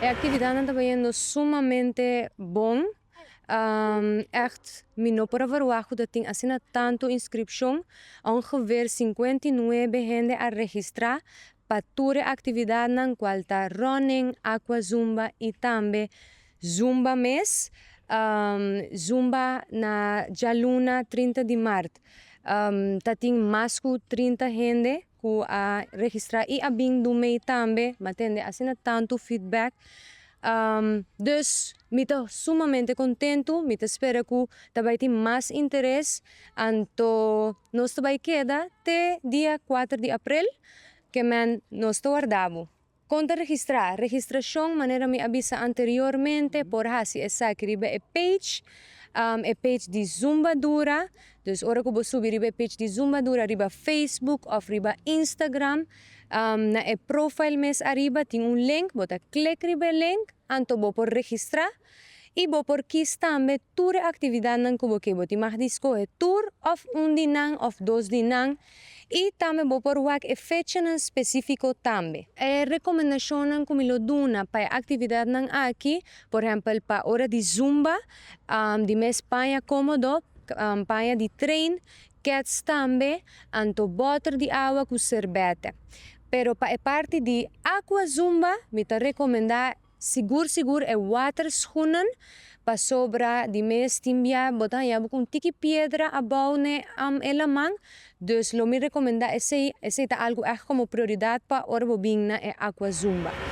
A atividade está indo sumamente bom. Echt, mi no para verwachten dat tem assim tanto inscrição, ongeveer 59 gente a registrar para toda atividade na qual está running, aqua zumba e também zumba mês, zumba na Jaluna 30 de março. Tá tem mais que 30 gente que a registrar e a bing do meio também, mas tem assim tanto feedback. Dus, me estou sumamente contento, me espero que também tenha mais interesse, então nós também queda até dia 4 de abril, que nós guardamos. Conta registrar, registração, maneira me avisa anteriormente, por assim, essa escreve a page de Zumba Dura, dus ora que vou subir a page de Zumba Dura, riba Facebook ou riba Instagram, na e profile mes arriba tem link, bota click riba link, anto vou por registrar, e vou por kies também tour atividade nan kubo que boti mag escolher tour of dinang of 2 dinang e também vou por wak e fecha nan específico também. A recomendação nan kumilo duna para atividade nan aqui, por exemplo, para hora de zumba, de mes panha cómodo, panha de trein, cats também, anto boter de água com cerveza. Pero para a parte de aqua zumba, me ta recomendar seguro é water schoenen para sobra de mes timbia botan ya com tiki piedra abau ne elamang, dus lo me recomenda esse tá algo como prioridade para ora bobina é aqua zumba.